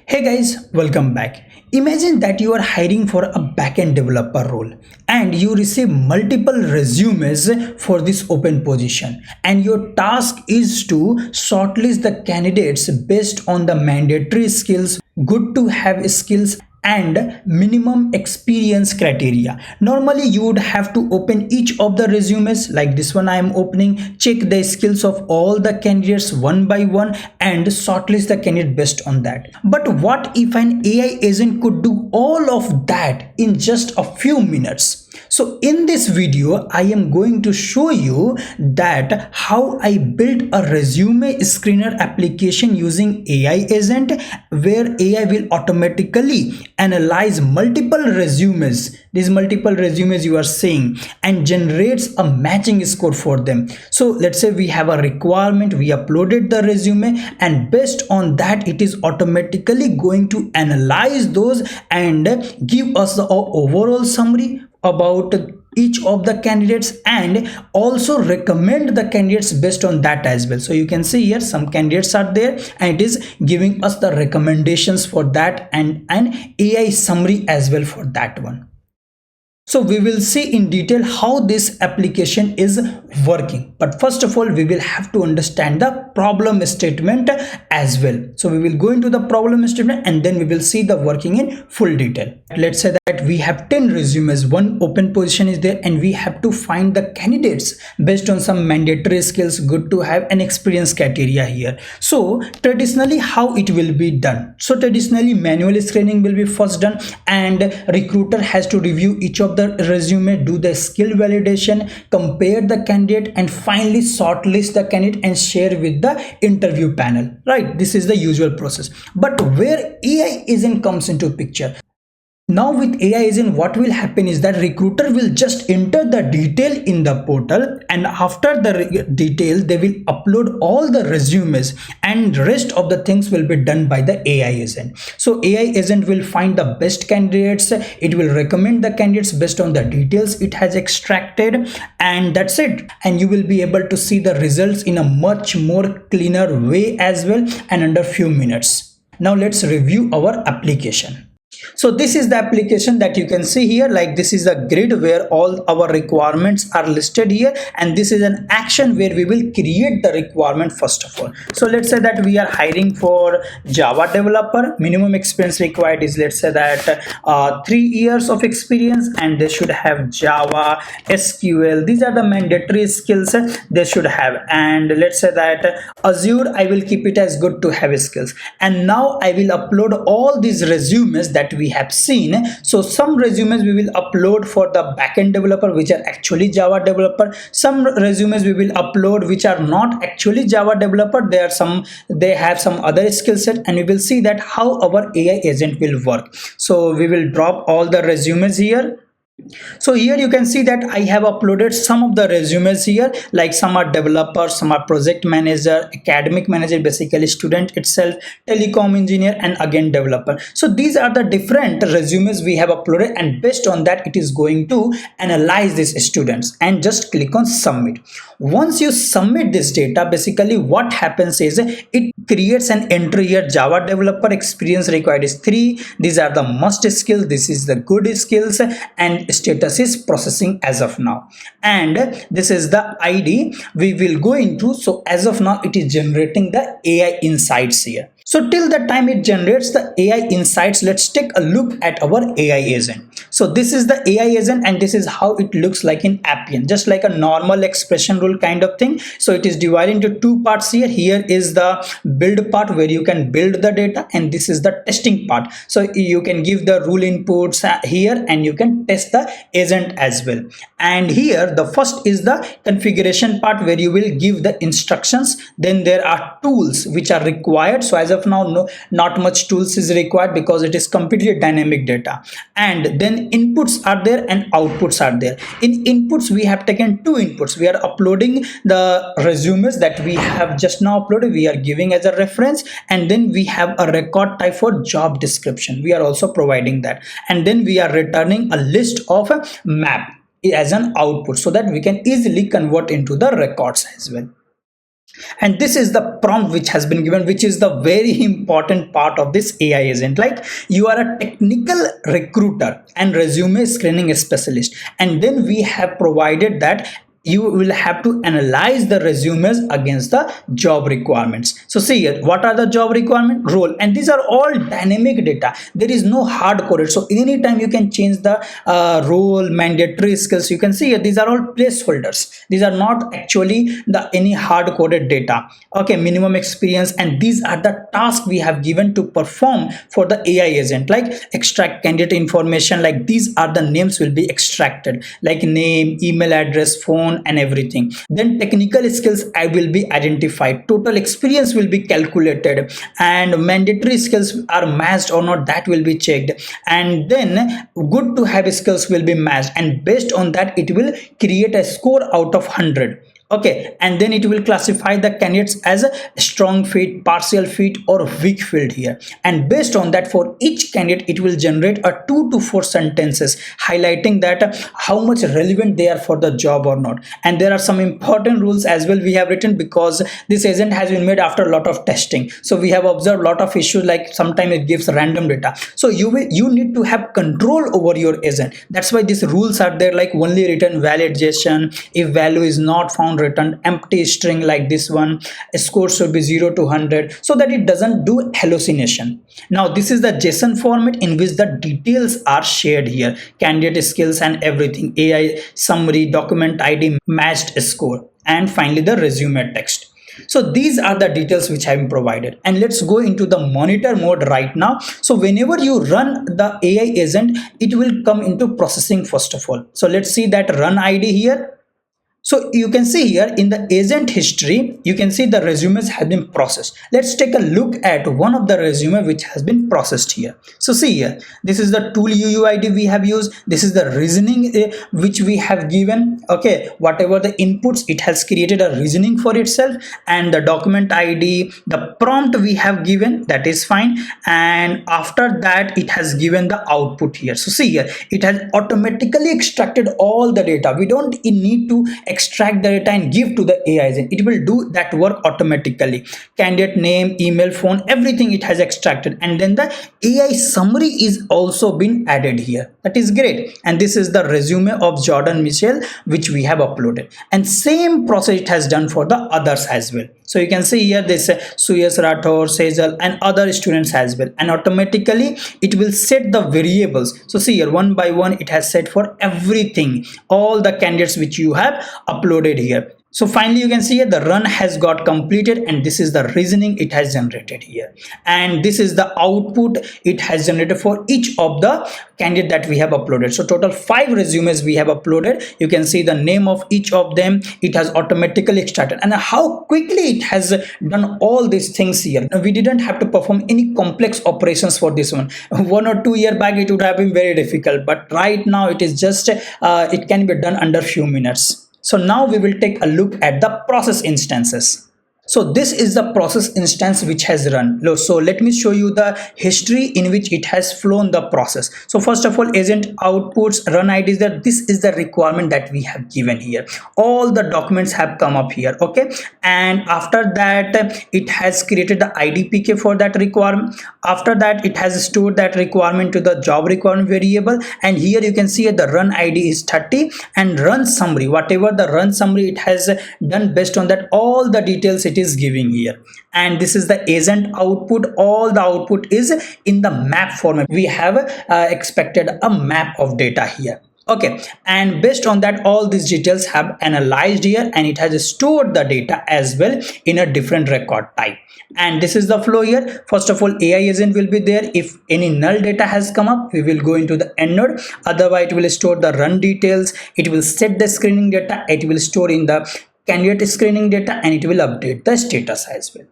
Hey guys, welcome back. Imagine that you are hiring for a backend developer role and you receive multiple resumes for this open position, and your task is to shortlist the candidates based on the mandatory skills, good to have skills, and minimum experience criteria. Normally you would have to open each of the resumes like this one I am opening, check the skills of all the candidates one by one and shortlist the candidate based on that. But what if an AI agent could do all of that in just a few minutes? So in this video I am going to show you that how I built a resume screener application using AI agent, where AI will automatically analyze multiple resumes, these multiple resumes you are seeing, and generates a matching score for them. So let's say we have a requirement, we uploaded the resume, and based on that it is automatically going to analyze those and give us the overall summary about each of the candidates and also recommend the candidates based on that as well. So you can see here some candidates are there and it is giving us the recommendations for that and an AI summary as well for that one. So we will see in detail how this application is working. But first of all, we will have to understand the problem statement as well. So we will go into the problem statement and then we will see the working in full detail. Let's say that we have 10 resumes, one open position is there, and we have to find the candidates based on some mandatory skills, good to have, and experience criteria here. So traditionally how it will be done? So traditionally manual screening will be first done, and recruiter has to review each of the resume, do the skill validation, compare the candidate, and finally shortlist the candidate and share with the interview panel, right? This is the usual process. But where AI agent comes into picture, now with AI agent, what will happen is that recruiter will just enter the detail in the portal, and after the detail they will upload all the resumes and rest of the things will be done by the AI agent. So AI agent will find the best candidates, it will recommend the candidates based on the details it has extracted, and that's it. And you will be able to see the results in a much more cleaner way as well and under few minutes. Now let's review our application. So this is the application that you can see here, like this is a grid where all our requirements are listed here, and this is an action where we will create the requirement first of all. So let's say that we are hiring for Java developer, minimum experience required is, let's say that 3 years of experience, and they should have Java, SQL, these are the mandatory skills they should have. And let's say that Azure, I will keep it as good to have skills. And now I will upload all these resumes that we have seen. So some resumes we will upload for the backend developer, which are actually Java developer. Some resumes we will upload which are not actually Java developer, they have some other skill set, and we will see that how our AI agent will work. So we will drop all the resumes here. So here you can see that I have uploaded some of the resumes here, like some are developers, some are project manager, academic manager, basically student itself, telecom engineer, and again developer. So these are the different resumes we have uploaded, and based on that it is going to analyze these students and just click on submit. Once you submit this data, basically what happens is it creates an entry here, Java developer experience required is 3, these are the must skills, this is the good skills, and status is processing as of now, and this is the ID we will go into. So as of now it is generating the AI insights here. So till the time it generates the AI insights, let's take a look at our AI agent. So this is the AI agent and this is how it looks like in Appian, just like a normal expression rule kind of thing. So it is divided into two parts here. Here is the build part where you can build the data, and this is the testing part. So you can give the rule inputs here and you can test the agent as well. And here the first is the configuration part where you will give the instructions. Then there are tools which are required. So as of now, not much tools is required because it is completely dynamic data. And then inputs are there and outputs are there. In inputs we have taken two inputs. We are uploading the resumes that we have just now uploaded, we are giving as a reference, and then we have a record type for job description, we are also providing that, and then we are returning a list of a map as an output so that we can easily convert into the records as well. And this is the prompt which has been given, which is the very important part of this AI agent. Like, you are a technical recruiter and resume screening specialist, and then we have provided that you will have to analyze the resumes against the job requirements. So see here, what are the job requirement, role, and these are all dynamic data. There is no hard coded, so anytime you can change the role, mandatory skills. You can see here, these are all placeholders. These are not actually the any hard coded data. Okay, minimum experience, and these are the tasks we have given to perform for the AI agent. Like, extract candidate information, like these are the names will be extracted, like name, email address, phone, and everything. Then technical skills I will be identified, total experience will be calculated, and mandatory skills are matched or not, that will be checked, and then good to have skills will be matched, and based on that it will create a score out of 100. Okay, and then it will classify the candidates as a strong fit, partial fit, or weak fit here, and based on that for each candidate it will generate a 2 to 4 sentences highlighting that how much relevant they are for the job or not. And there are some important rules as well we have written, because this agent has been made after a lot of testing, so we have observed a lot of issues, like sometimes it gives random data. So you need to have control over your agent. That's why these rules are there, like only return validation, if value is not found return empty string, like this one. A score should be 0 to 100 so that it doesn't do hallucination. Now this is the JSON format in which the details are shared here, candidate skills and everything, AI summary, document ID, matched score, and finally the resume text. So these are the details which have been provided, and let's go into the monitor mode right now. So whenever you run the AI agent, it will come into processing first of all. So let's see that run ID here. So you can see here in the agent history, you can see the resumes have been processed. Let's take a look at one of the resume which has been processed here. So see here, this is the tool UUID we have used. This is the reasoning which we have given. Okay, whatever the inputs, it has created a reasoning for itself, and the document ID, the prompt we have given, that is fine. And after that, it has given the output here. So see here, it has automatically extracted all the data. We don't need to extract the data and give to the AI agent. It will do that work automatically. Candidate name, email, phone, everything it has extracted, and then the AI summary is also been added here. That is great. And this is the resume of Jordan Michel which we have uploaded, and same process it has done for the others as well. So you can see here this Suyas Rathor, Sejal, and other students as well, and automatically it will set the variables. So see here, one by one it has set for everything, all the candidates which you have uploaded here. So finally you can see here the run has got completed, and this is the reasoning it has generated here, and this is the output it has generated for each of the candidate that we have uploaded. So total 5 resumes we have uploaded. You can see the name of each of them, it has automatically extracted, and how quickly it has done all these things here. Now, we didn't have to perform any complex operations for this one. 1 or 2 years back it would have been very difficult, but right now it is just it can be done under few minutes. So now we will take a look at the process instances. So this is the process instance which has run. So let me show you the history in which it has flown the process. So first of all, agent outputs, run ID is that this is the requirement that we have given here. All the documents have come up here. Okay, and after that it has created the IDPK for that requirement. After that it has stored that requirement to the job requirement variable, and here you can see the run ID is 30, and run summary, whatever the run summary it has done, based on that all the details it is giving here. And this is the agent output. All the output is in the map format. We have expected a map of data here. Okay, and based on that all these details have analyzed here, and it has stored the data as well in a different record type. And this is the flow here. First of all, AI agent will be there. If any null data has come up, we will go into the end node. Otherwise it will store the run details, it will set the screening data, it will store in the candidate screening data, and it will update the status as well.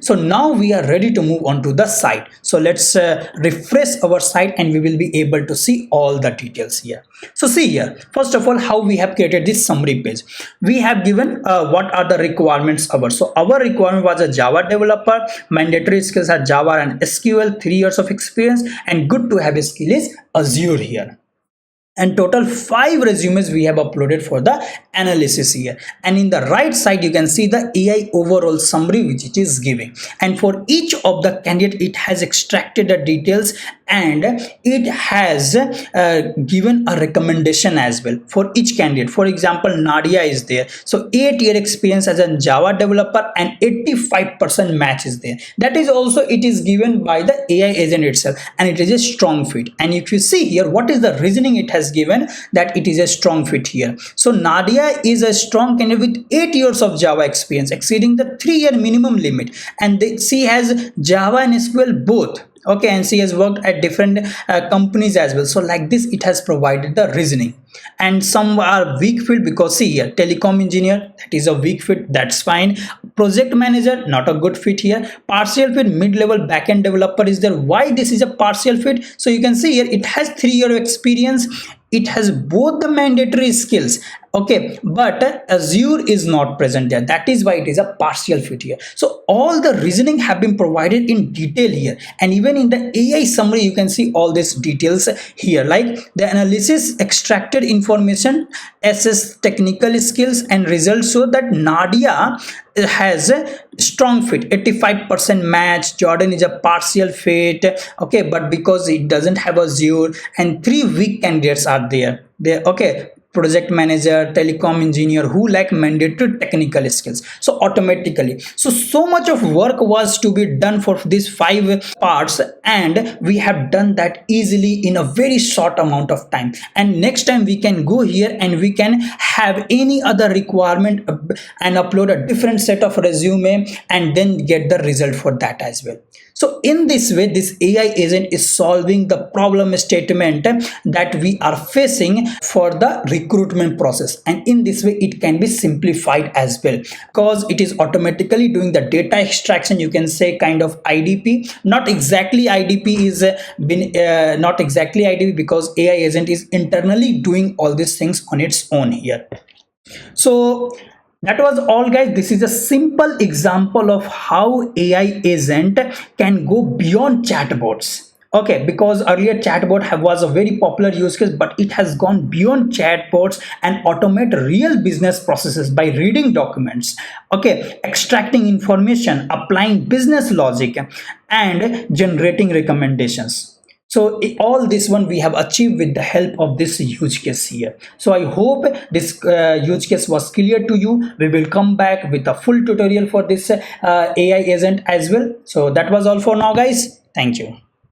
So now we are ready to move on to the site. So let's refresh our site, and we will be able to see all the details here. So see here, first of all, how we have created this summary page. We have given what are the requirements our. So our requirement was a Java developer, mandatory skills are Java and SQL, 3 years of experience, and good to have a skill is Azure here. and total 5 resumes we have uploaded for the analysis here. And in the right side you can see the AI overall summary which it is giving, and for each of the candidate it has extracted the details, and it has given a recommendation as well for each candidate. For example, Nadia is there, so 8-year experience as a Java developer and 85% match is there. That is also it is given by the AI agent itself, and it is a strong fit. And if you see here what is the reasoning it has given, that it is a strong fit here. So Nadia is a strong candidate with 8 years of Java experience exceeding the 3-year minimum limit, and she has Java and SQL both. Okay, and she has worked at different companies as well. So like this it has provided the reasoning. And some are weak fit, because see here, telecom engineer, that is a weak fit, that's fine. Project manager, not a good fit here. Partial fit, mid-level backend developer is there. Why this is a partial fit? So you can see here it has 3-year experience, it has both the mandatory skills, okay, but Azure is not present there, that is why it is a partial fit here. So all the reasoning have been provided in detail here, and even in the AI summary you can see all these details here, like the analysis extracted information, assess technical skills, and results show that Nadia has a strong fit, 85% match. Jordan is a partial fit, okay, but because it doesn't have Azure, and 3 weak candidates are there. Okay, project manager, telecom engineer who lack mandatory technical skills. So automatically, so much of work was to be done for these 5 parts, and we have done that easily in a very short amount of time. And next time we can go here and we can have any other requirement and upload a different set of resume and then get the result for that as well. So in this way, this AI agent is solving the problem statement that we are facing for the recruitment process, and in this way it can be simplified as well, because it is automatically doing the data extraction, you can say kind of IDP. Not exactly IDP is not exactly IDP, because AI agent is internally doing all these things on its own here. So that was all guys. This is a simple example of how AI agent can go beyond chatbots. Okay, because earlier chatbot was a very popular use case, but it has gone beyond chatbots and automate real business processes by reading documents, okay, extracting information, applying business logic, and generating recommendations. So all this one we have achieved with the help of this use case here. So I hope this use case was clear to you. We will come back with a full tutorial for this AI agent as well. So that was all for now guys. Thank you.